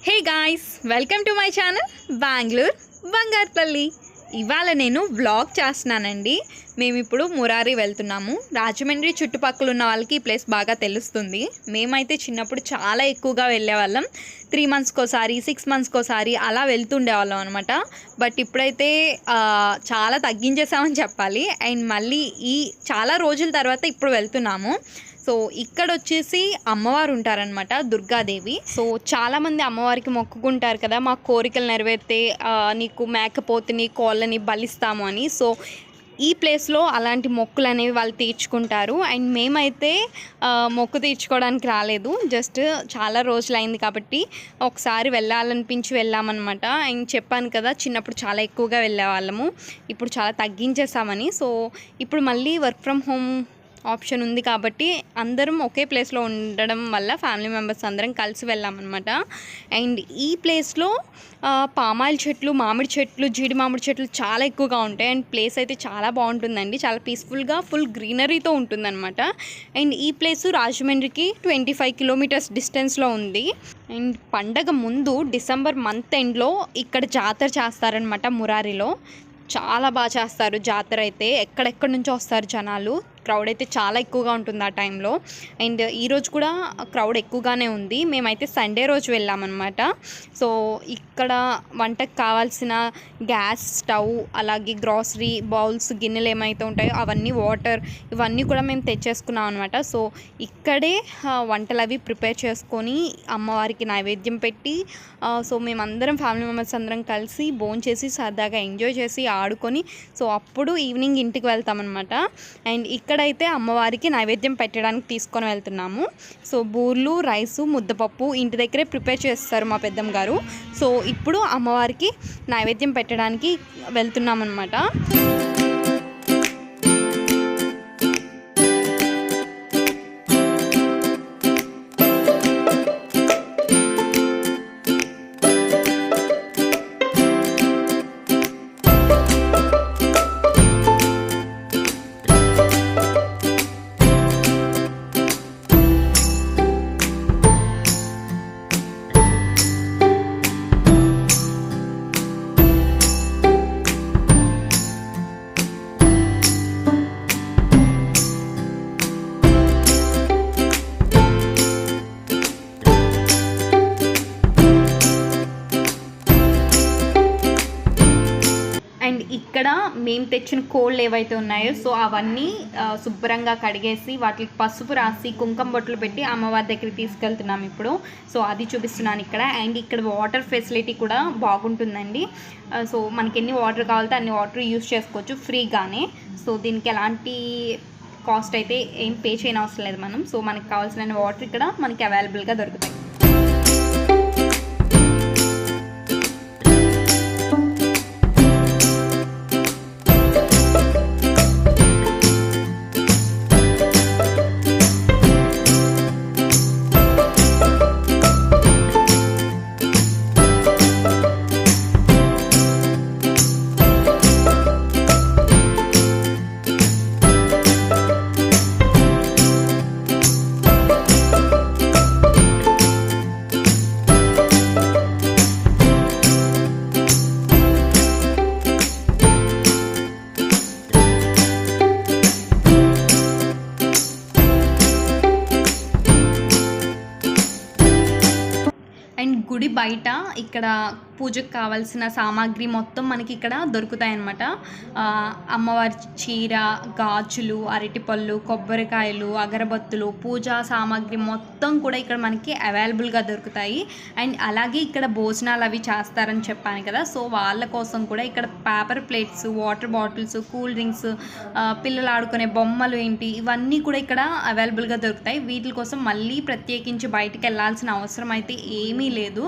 Hey guys, welcome to my channel Bengaluru Bangarupalli. ఇవాళ నేను vlog చేస్తున్నానండి. మేము ఇప్పుడు మురారి వెళ్తున్నాము. రాజమండ్రి చుట్టుపక్కల ఉన్న వాళ్ళకి ఈ ప్లేస్ బాగా తెలుస్తుంది. మేమైతే చిన్నప్పుడు చాలా ఎక్కువగా వెళ్ళేవాళ్ళం. 3 మంత్స్కోసారి 6 మంత్స్కోసారి అలా వెళ్తుండేవాళ్ళం అనమాట. బట్ ఇప్పుడైతే చాలా తగ్గించేసామని చెప్పాలి. అండ్ మళ్ళీ ఈ చాలా రోజుల తర్వాత ఇప్పుడు వెళ్తున్నాము. సో ఇక్కడ వచ్చేసి అమ్మవారు ఉంటారనమాట, దుర్గాదేవి. సో చాలామంది అమ్మవారికి మొక్కుకుంటారు కదా, మా కోరికలు నెరవేరితే నీకు మేకపోతుని కోళ్ళని బలిస్తాము అని. సో ఈ ప్లేస్లో అలాంటి మొక్కులు అనేవి వాళ్ళు తీర్చుకుంటారు. అండ్ మేమైతే మొక్కు తీర్చుకోవడానికి రాలేదు, జస్ట్ చాలా రోజులైంది కాబట్టి ఒకసారి వెళ్ళాలనిపించి వెళ్ళామన్నమాట. అండ్ చెప్పాను కదా, చిన్నప్పుడు చాలా ఎక్కువగా వెళ్ళేవాళ్ళము, ఇప్పుడు చాలా తగ్గించేసామని. సో ఇప్పుడు మళ్ళీ వర్క్ ఫ్రమ్ హోమ్ ఆప్షన్ ఉంది కాబట్టి అందరం ఒకే ప్లేస్లో ఉండడం వల్ల ఫ్యామిలీ మెంబర్స్ అందరం కలిసి వెళ్ళామన్నమాట. అండ్ ఈ ప్లేస్లో పామాయిల్ చెట్లు, మామిడి చెట్లు, జీడి మామిడి చెట్లు చాలా ఎక్కువగా ఉంటాయి. అండ్ ప్లేస్ అయితే చాలా బాగుంటుందండి, చాలా పీస్ఫుల్గా ఫుల్ గ్రీనరీతో ఉంటుందన్నమాట. అండ్ ఈ ప్లేస్ రాజమండ్రికి 25 కిలోమీటర్స్ డిస్టెన్స్లో ఉంది. అండ్ పండగ ముందు డిసెంబర్ మంత్ ఎండ్లో ఇక్కడ జాతర చేస్తారనమాట మురారిలో. చాలా బాగా చేస్తారు జాతర అయితే. ఎక్కడెక్కడి నుంచో వస్తారు జనాలు, క్రౌడ్ అయితే చాలా ఎక్కువగా ఉంటుంది ఆ టైంలో. అండ్ ఈరోజు కూడా క్రౌడ్ ఎక్కువగానే ఉంది. మేమైతే సండే రోజు వెళ్ళామన్నమాట. సో ఇక్కడ వంటకు కావాల్సిన గ్యాస్ స్టవ్, అలాగే గ్రాసరీ బౌల్స్, గిన్నెలు ఏమైతే ఉంటాయో అవన్నీ, వాటర్, ఇవన్నీ కూడా మేము తెచ్చేసుకున్నాం అనమాట. సో ఇక్కడే వంటలు అవి ప్రిపేర్ చేసుకొని అమ్మవారికి నైవేద్యం పెట్టి, సో మేమందరం ఫ్యామిలీ మెంబర్స్ అందరం కలిసి భోంచేసి సరదాగా ఎంజాయ్ చేసి ఆడుకొని, సో అప్పుడు ఈవినింగ్ ఇంటికి వెళ్తామన్నమాట. అండ్ ఇక్కడైతే అమ్మవారికి నైవేద్యం పెట్టడానికి తీసుకొని వెళ్తున్నాము. సో బూర్లు, రైసు, ముద్దపప్పు ఇంటి దగ్గరే ప్రిపేర్ చేస్తారు మా పెద్దమ్మ గారు. సో ఇప్పుడు అమ్మవారికి నైవేద్యం పెట్టడానికి వెళ్తున్నాం అన్నమాట. ఇక్కడ మేము తెచ్చిన కోళ్ళు ఏవైతే ఉన్నాయో సో అవన్నీ శుభ్రంగా కడిగేసి వాటికి పసుపు రాసి కుంకుమ బొట్లు పెట్టి అమ్మవారి దగ్గరికి తీసుకెళ్తున్నాం ఇప్పుడు. సో అది చూపిస్తున్నాను ఇక్కడ. అండ్ ఇక్కడ వాటర్ ఫెసిలిటీ కూడా బాగుంటుందండి. సో మనకి ఎన్ని వాటర్ కావాలితే అన్ని వాటర్ యూజ్ చేసుకోవచ్చు ఫ్రీగానే. సో దీనికి ఎలాంటి కాస్ట్ అయితే ఏం పే చేయని అవసరం లేదు మనం. సో మనకి కావాల్సిన వాటర్ ఇక్కడ మనకి అవైలబుల్గా దొరుకుతాయి. అండ్ గుడి బయట ఇక్కడ పూజకు కావాల్సిన సామాగ్రి మొత్తం మనకి ఇక్కడ దొరుకుతాయి అన్నమాట. అమ్మవారి చీర, గాజులు, అరటిపళ్ళు, కొబ్బరికాయలు, అగరబత్తులు, పూజా సామాగ్రి మొత్తం కూడా ఇక్కడ మనకి అవైలబుల్గా దొరుకుతాయి. అండ్ అలాగే ఇక్కడ భోజనాలు అవి చేస్తారని చెప్పాను కదా, సో వాళ్ళ కోసం కూడా ఇక్కడ paper plates, water bottles, cool drinks, పిల్లలు ఆడుకునే బొమ్మలు ఏంటి, ఇవన్నీ కూడా ఇక్కడ అవైలబుల్గా దొరుకుతాయి. వీటి కోసం మళ్ళీ ప్రత్యేకించి బయటికి వెళ్ళాల్సిన అవసరం అయితే ఏమీ లేదు.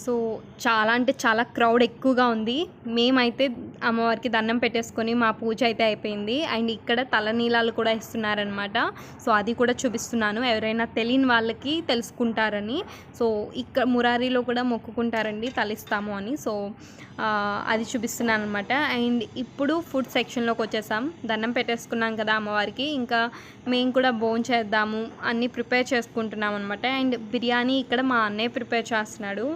సో చాలా అంటే చాలా క్రౌడ్ ఎక్కువగా ఉంది. మేమైతే అమ్మవారికి దండం పెట్టేసుకొని మా పూజ అయితే అయిపోయింది. అండ్ ఇక్కడ తలనీలాలు కూడా ఇస్తున్నారనమాట. సో అది కూడా చూపిస్తున్నాను, ఎవరైనా తెలియని వాళ్ళకి తెలుసుకుంటారని. సో ఇక్కడ మురారిలో కూడా మొక్కుకుంటారండి తలిస్తాము అని. సో అది చూపిస్తున్నాను అనమాట. అండ్ ఇప్పుడు ఫుడ్ సెక్షన్లోకి వచ్చేసాం. దండం పెట్టేసుకున్నాం కదా అమ్మవారికి, ఇంకా మేము కూడా భోజనం చేద్దాము అన్నీ ప్రిపేర్ చేసుకుంటున్నాం అనమాట. అండ్ బిర్యానీ ఇక్కడ మా అన్నయ్య ప్రిపేర్ చేస్తున్నాడు.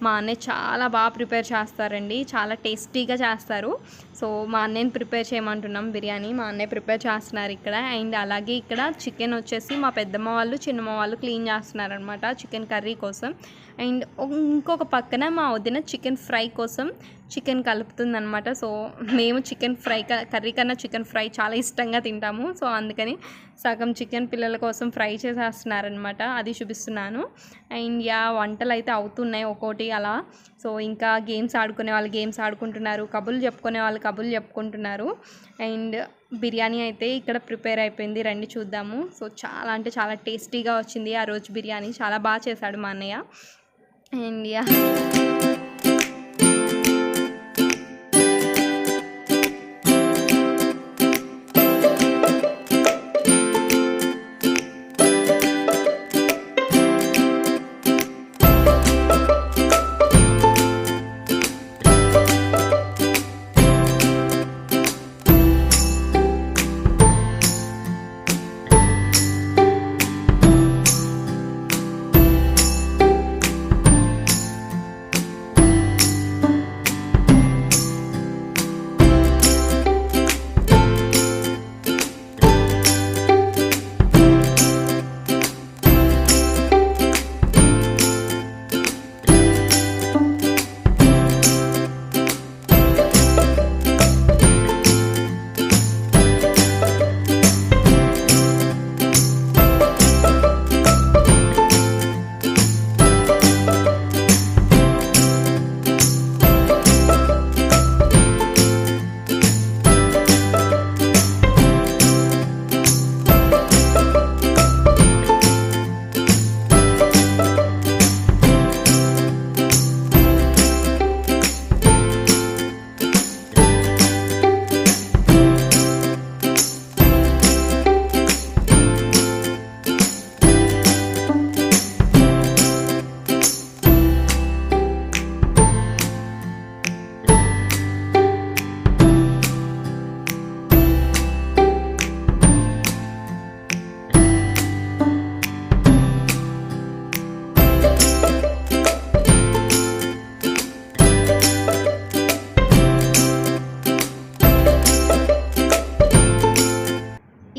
మా అన్నయ్య చాలా బాగా ప్రిపేర్ చేస్తారండి, చాలా టేస్టీగా చేస్తారు. సో మా అన్నయ్యని ప్రిపేర్ చేయమంటున్నాం బిర్యానీ, మా అన్నయ్య ప్రిపేర్ చేస్తున్నారు ఇక్కడ. అండ్ అలాగే ఇక్కడ చికెన్ వచ్చేసి మా పెద్దమ్మ వాళ్ళు చిన్నమ్మ వాళ్ళు క్లీన్ చేస్తున్నారనమాట చికెన్ కర్రీ కోసం. అండ్ ఇంకొక పక్కన మా వదిన చికెన్ ఫ్రై కోసం చికెన్ కలుపుతుందనమాట. సో మేము చికెన్ ఫ్రై కర్రీ కన్నా చికెన్ ఫ్రై చాలా ఇష్టంగా తింటాము. సో అందుకని సగం చికెన్ పిల్లల కోసం ఫ్రై చేసేస్తున్నారనమాట, అది చూపిస్తున్నాను. అండ్ వంటలు అయితే అవుతున్నాయి ఒక్కోటి అలా. సో ఇంకా గేమ్స్ ఆడుకునే వాళ్ళు గేమ్స్ ఆడుకుంటున్నారు, కబుర్లు చెప్పుకునే వాళ్ళు కబుర్లు చెప్పుకుంటున్నారు. అండ్ బిర్యానీ అయితే ఇక్కడ ప్రిపేర్ అయిపోయింది, రండి చూద్దాము. సో చాలా అంటే చాలా టేస్టీగా వచ్చింది ఆ రోజు బిర్యానీ, చాలా బాగా చేశాడు మా అన్నయ్య. అండ్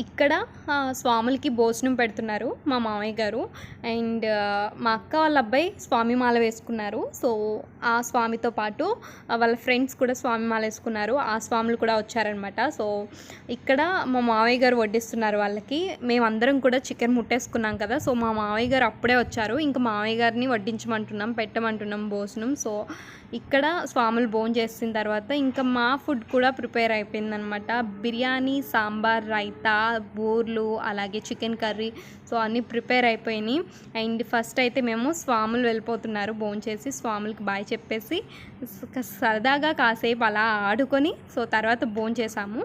ఇక్కడ స్వాములకి భోజనం పెడుతున్నారు మా మామయ్య గారు. అండ్ మా అక్క వాళ్ళ అబ్బాయి స్వామి మాల వేసుకున్నారు. సో ఆ స్వామితో పాటు వాళ్ళ ఫ్రెండ్స్ కూడా స్వామి మాల వేసుకున్నారు, ఆ స్వాములు కూడా వచ్చారనమాట. సో ఇక్కడ మా మామయ్య గారు వడ్డిస్తున్నారు వాళ్ళకి. మేమందరం కూడా చికెన్ ముట్టేసుకున్నాం కదా, సో మా మామయ్య గారు అప్పుడే వచ్చారు. ఇంకా మామయ్య గారిని వడ్డించమంటున్నాం, పెట్టమంటున్నాం భోజనం. సో ఇక్కడ స్వాములు భోజనం చేసిన తర్వాత ఇంకా మా ఫుడ్ కూడా ప్రిపేర్ అయిపోయిందనమాట. బిర్యానీ, సాంబార్, రైతా, బూర్లు, అలాగే చికెన్ కర్రీ, సో అన్నీ ప్రిపేర్ అయిపోయినాయి. అండ్ ఫస్ట్ అయితే మేము స్వాములు వెళ్ళిపోతున్నారు భోజనం చేసి, స్వాములకి బాయ్ చెప్పేసి సరదాగా కాసేపు అలా ఆడుకొని సో తర్వాత భోజనం చేసాము.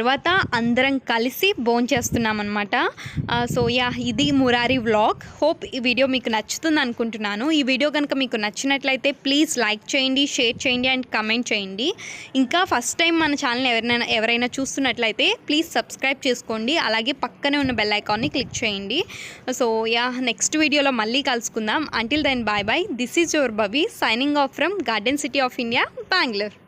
తర్వాత అందరం కలిసి భోంచేస్తున్నాం అనమాట. సో యా, ఇది మురారి వ్లాగ్. హోప్ ఈ వీడియో మీకు నచ్చుతుంది అనుకుంటున్నాను. ఈ వీడియో కనుక మీకు నచ్చినట్లయితే ప్లీజ్ లైక్ చేయండి, షేర్ చేయండి అండ్ కమెంట్ చేయండి. ఇంకా ఫస్ట్ టైం మన ఛానల్ ఎవరైనా చూస్తున్నట్లయితే ప్లీజ్ సబ్స్క్రైబ్ చేసుకోండి. అలాగే పక్కనే ఉన్న బెల్ ఐకాన్ని క్లిక్ చేయండి. సో యా, నెక్స్ట్ వీడియోలో మళ్ళీ కలుసుకుందాం. Until then bye bye. This is your Bhavi signing off from garden city of India, Bengaluru.